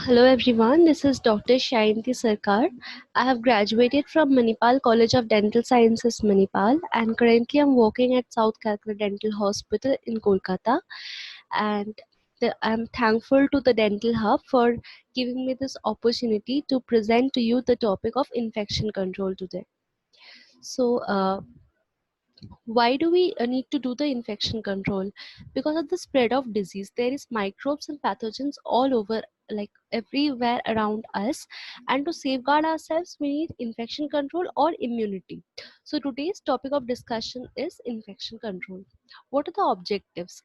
Hello everyone, this is Dr. Shayanti Sarkar. I have graduated from Manipal College of Dental Sciences, Manipal, and currently I'm working at South Calcutta Dental Hospital in Kolkata. And I'm thankful to the Dental Hub for giving me this opportunity to present to you the topic of infection control today. So, why do we need to do the infection control? Because of the spread of disease, there is microbes and pathogens all over, like everywhere around us, and to safeguard ourselves we need infection control or immunity. So today's topic of discussion is infection control. What are the objectives?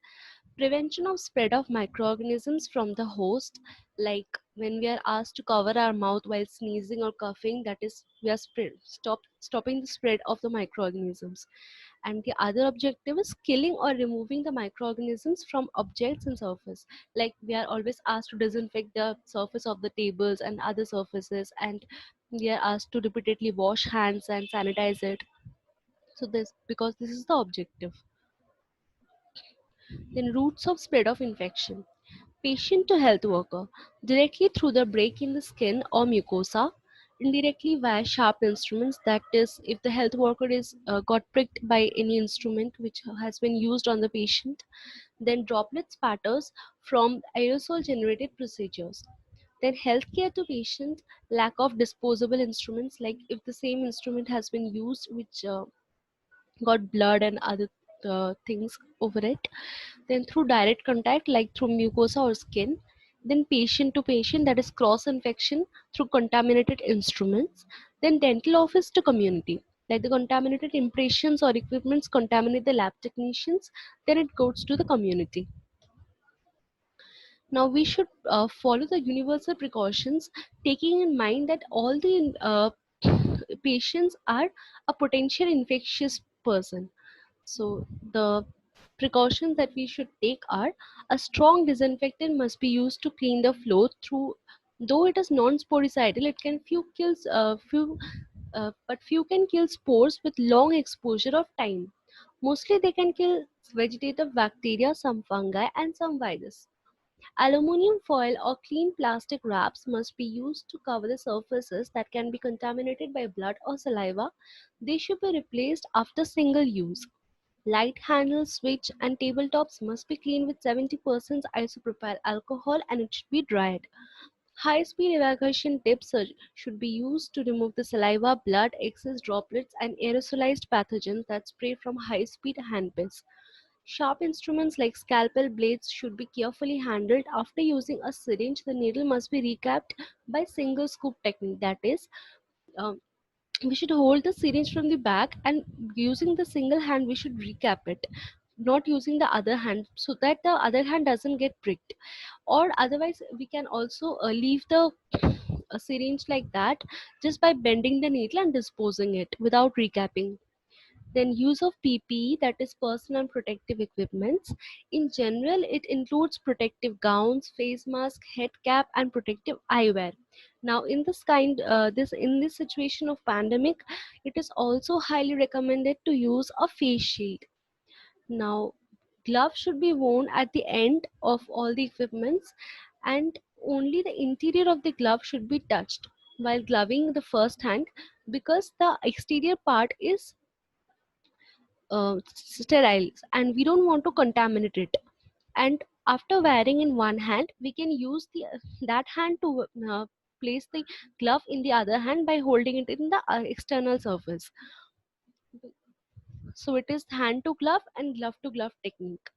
Prevention of spread of microorganisms from the host, like when we are asked to cover our mouth while sneezing or coughing, that is we are stopping the spread of the microorganisms. And the other objective is killing or removing the microorganisms from objects and surface, like we are always asked to disinfect the surface of the tables and other surfaces, and we are asked to repeatedly wash hands and sanitize it. So this, because this is the objective. Then routes of spread of infection: patient to health worker, directly through the break in the skin or mucosa, indirectly via sharp instruments, that is if the health worker is got pricked by any instrument which has been used on the patient. Then droplet spatters from aerosol generated procedures. Then healthcare to patient, lack of disposable instruments, like if the same instrument has been used which got blood and other things over it. Then through direct contact, like through mucosa or skin. Then patient to patient, that is cross infection through contaminated instruments. Then dental office to community, like the contaminated impressions or equipments contaminate the lab technicians, then it goes to the community. Now we should follow the universal precautions, taking in mind that all the patients are a potential infectious person. So the precautions that we should take are: a strong disinfectant must be used to clean the floor through. Though it is non-sporicidal, it can few can kill spores with long exposure of time. Mostly they can kill vegetative bacteria, some fungi, and some virus. Aluminium foil or clean plastic wraps must be used to cover the surfaces that can be contaminated by blood or saliva. They should be replaced after single use. Light handles, switch, and tabletops must be cleaned with 70% isopropyl alcohol and it should be dried. High-speed evacuation tips should be used to remove the saliva, blood, excess droplets, and aerosolized pathogens that spray from high-speed handpins. Sharp instruments like scalpel blades should be carefully handled. After using a syringe, the needle must be recapped by single scoop technique. That is, um, we should hold the syringe from the back, and using the single hand we should recap it, not using the other hand, so that the other hand doesn't get pricked. Or otherwise we can also leave the syringe like that, just by bending the needle and disposing it without recapping. Then use of PPE, that is personal and protective equipments. In general, it includes protective gowns, face mask, head cap, and protective eyewear. Now, in this situation of pandemic, it is also highly recommended to use a face shield. Now, gloves should be worn at the end of all the equipments, and only the interior of the glove should be touched while gloving the first hand, because the exterior part is sterile and we don't want to contaminate it. And after wearing in one hand, we can use the that hand to place the glove in the other hand by holding it in the external surface. So it is hand to glove and glove to glove technique.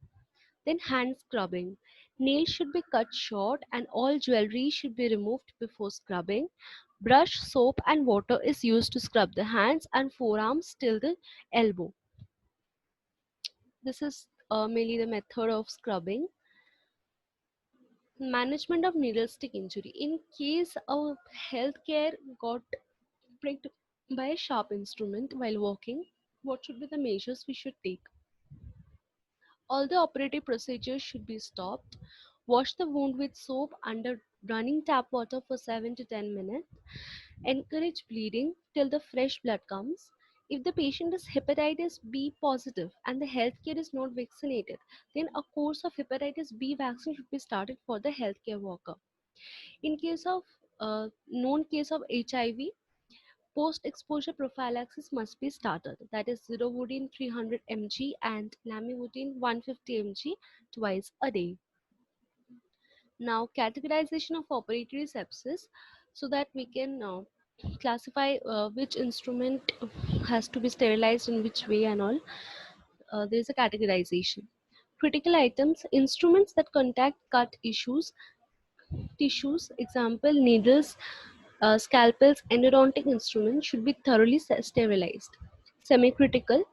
Then hand scrubbing: nails should be cut short and all jewelry should be removed before scrubbing. Brush, soap, and water is used to scrub the hands and forearms till the elbow. This is mainly the method of scrubbing. Management of needle stick injury: in case a healthcare got pricked by a sharp instrument while walking, what should be the measures we should take? All the operative procedures should be stopped. Wash the wound with soap under running tap water for 7 to 10 minutes. Encourage bleeding till the fresh blood comes. If the patient is hepatitis B positive and the healthcare is not vaccinated, then a course of hepatitis B vaccine should be started for the healthcare worker. In case of known case of HIV, post-exposure prophylaxis must be started. That is zidovudine 300 mg and lamivudine 150 mg twice a day. Now, categorization of operatory sepsis, so that we can classify which instrument has to be sterilized in which way and all. There is a categorization. Critical items, instruments that contact cut tissues, example needles, scalpels, endodontic instruments should be thoroughly sterilized. Semi-critical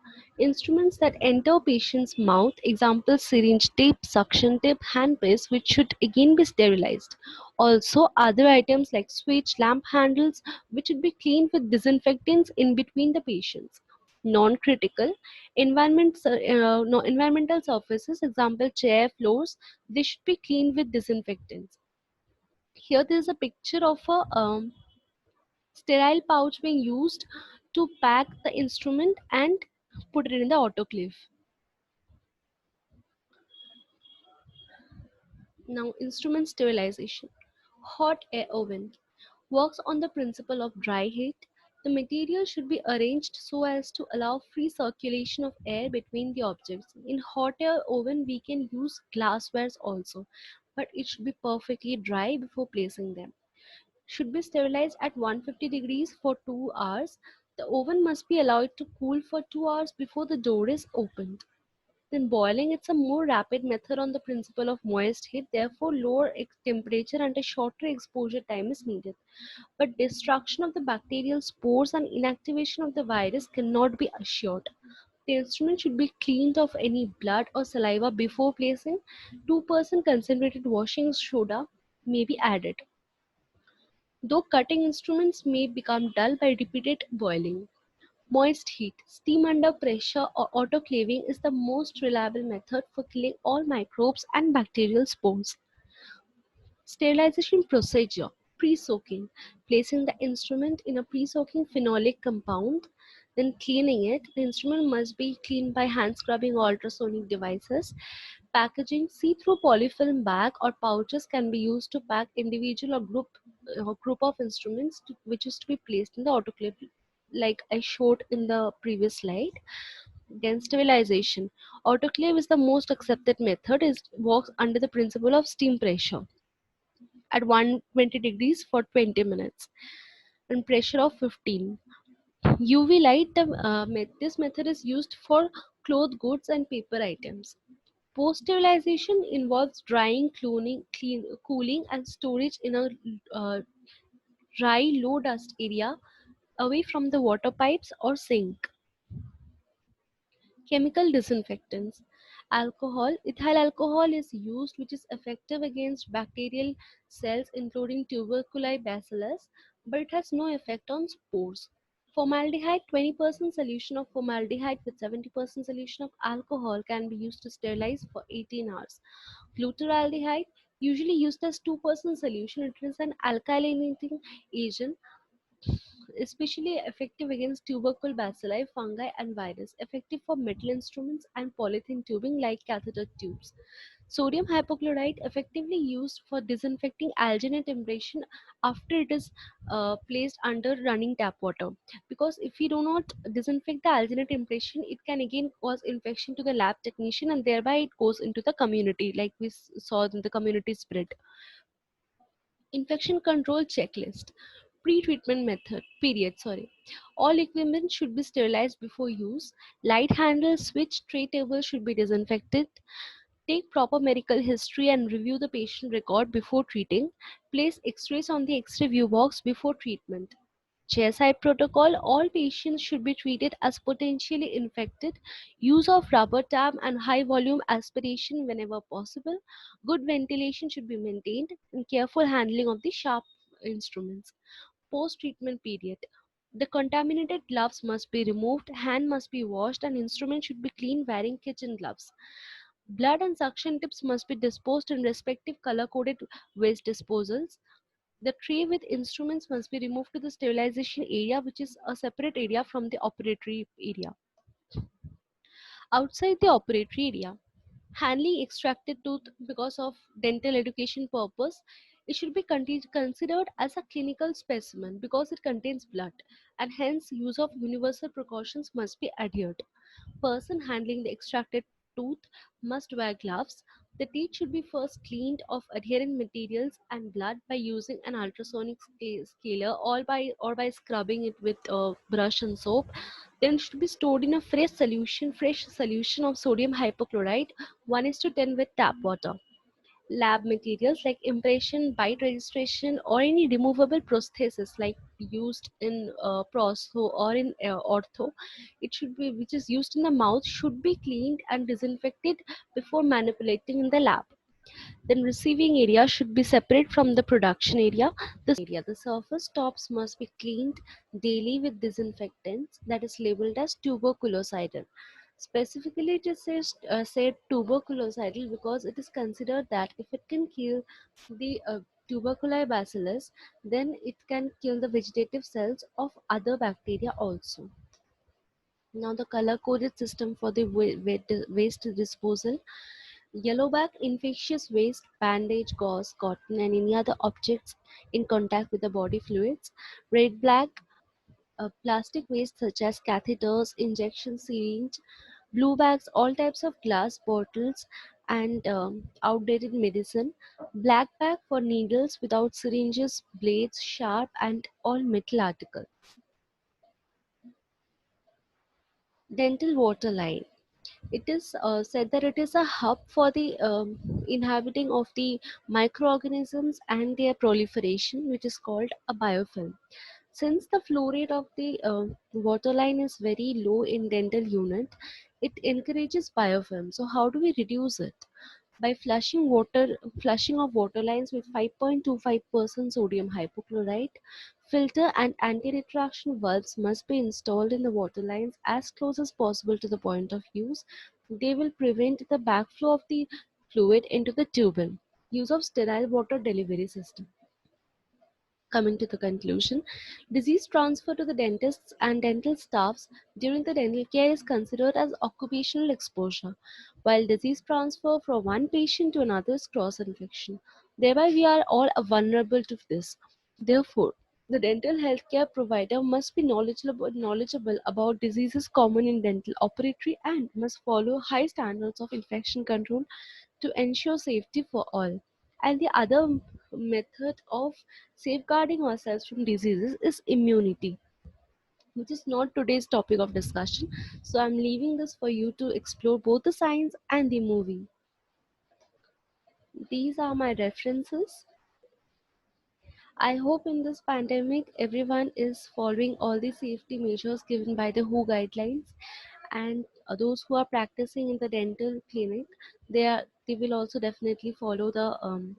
instruments that enter patient's mouth, example syringe tip, suction tip, handpiece, which should again be sterilized. Also, other items like switch, lamp handles, which should be cleaned with disinfectants in between the patients. Non-critical no, environmental surfaces, example chair, floors, they should be cleaned with disinfectants. Here there is a picture of a sterile pouch being used to pack the instrument and put it in the autoclave. Now, instrument sterilization. Hot air oven works on the principle of dry heat. The material should be arranged so as to allow free circulation of air between the objects. In hot air oven, we can use glasswares also, but it should be perfectly dry before placing them. Should be sterilized at 150 degrees for 2 hours. The oven must be allowed to cool for 2 hours before the door is opened. Then boiling, it's a more rapid method on the principle of moist heat, therefore lower temperature and a shorter exposure time is needed. But destruction of the bacterial spores and inactivation of the virus cannot be assured. The instrument should be cleaned of any blood or saliva before placing. 2% concentrated washing soda may be added, though cutting instruments may become dull by repeated boiling. Moist heat, steam under pressure or autoclaving is the most reliable method for killing all microbes and bacterial spores. Sterilization procedure, pre-soaking, placing the instrument in a pre-soaking phenolic compound, then cleaning it. The instrument must be cleaned by hand scrubbing or ultrasonic devices. Packaging, see-through polyfilm bag or pouches can be used to pack individual or group of instruments which is to be placed in the autoclave, like I showed in the previous slide. Then sterilization. Autoclave is the most accepted method. It works under the principle of steam pressure at 120 degrees for 20 minutes and pressure of 15. UV light, this method is used for cloth goods and paper items. Post-sterilization involves drying, cooling, and storage in a dry, low dust area away from the water pipes or sink. Chemical disinfectants. Alcohol. Ethyl alcohol is used, which is effective against bacterial cells, including tuberculosis bacillus, but it has no effect on spores. Formaldehyde, 20% solution of formaldehyde with 70% solution of alcohol can be used to sterilize for 18 hours. Glutaraldehyde, usually used as 2% solution, it is an alkylating agent, especially effective against tubercle bacilli, fungi, and virus, effective for metal instruments and polythene tubing like catheter tubes. Sodium hypochlorite, effectively used for disinfecting alginate impression after it is placed under running tap water. Because if we do not disinfect the alginate impression, it can again cause infection to the lab technician and thereby it goes into the community, like we saw in the community spread. Infection control checklist. Pre-treatment method period. Sorry. All equipment should be sterilized before use. Light handle, switch, tray table should be disinfected. Take proper medical history and review the patient record before treating. Place X-rays on the X-ray view box before treatment. Chairside protocol, all patients should be treated as potentially infected. Use of rubber tab and high volume aspiration whenever possible. Good ventilation should be maintained and careful handling of the sharp instruments. Post treatment period. The contaminated gloves must be removed, hand must be washed, and instruments should be cleaned wearing kitchen gloves. Blood and suction tips must be disposed in respective color coded waste disposals. The tray with instruments must be removed to the sterilization area, which is a separate area from the operatory area. Outside the operatory area, handling extracted tooth because of dental education purpose. It should be considered as a clinical specimen because it contains blood, and hence use of universal precautions must be adhered. Person handling the extracted tooth must wear gloves. The teeth should be first cleaned of adherent materials and blood by using an ultrasonic scaler, or by scrubbing it with a brush and soap. Then it should be stored in a fresh solution of sodium hypochlorite 1 is to 10 with tap water. Lab materials like impression, bite registration, or any removable prosthesis like used in proso or in ortho, it should be which is used in the mouth, should be cleaned and disinfected before manipulating in the lab. Then receiving area should be separate from the production area. The surface tops must be cleaned daily with disinfectants that is labeled as tuberculocidal. Specifically, it is said tuberculocidal because it is considered that if it can kill the tuberculosis bacillus, then it can kill the vegetative cells of other bacteria also. Now, the color coded system for the waste disposal. Yellowback infectious waste, bandage, gauze, cotton, and any other objects in contact with the body fluids. Red black plastic waste such as catheters, injection syringe. Blue bags, all types of glass bottles and outdated medicine. Black bag for needles without syringes, blades, sharp, and all metal articles. Dental water line. It is said that it is a hub for the inhabiting of the microorganisms and their proliferation, which is called a biofilm. Since the flow rate of the water line is very low in dental unit, it encourages biofilm. So how do we reduce it? By flushing of water lines with 5.25% sodium hypochlorite. Filter and anti-retraction valves must be installed in the water lines as close as possible to the point of use. They will prevent the backflow of the fluid into the tubing. Use of sterile water delivery system. Coming to the conclusion, disease transfer to the dentists and dental staffs during the dental care is considered as occupational exposure, while disease transfer from one patient to another is cross infection. Thereby, we are all vulnerable to this. Therefore, the dental healthcare provider must be knowledgeable about diseases common in dental operatory and must follow high standards of infection control to ensure safety for all. And the other method of safeguarding ourselves from diseases is immunity, which is not today's topic of discussion. So I'm leaving this for you to explore both the science and the movie. These are my references. I hope in this pandemic everyone is following all the safety measures given by the WHO guidelines, and those who are practicing in the dental clinic, they will also definitely follow the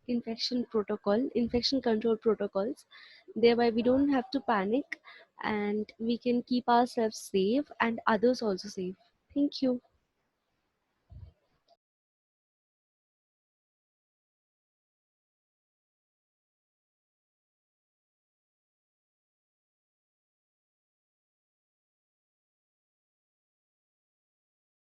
infection control protocols. Thereby we don't have to panic, and we can keep ourselves safe and others also safe. Thank you.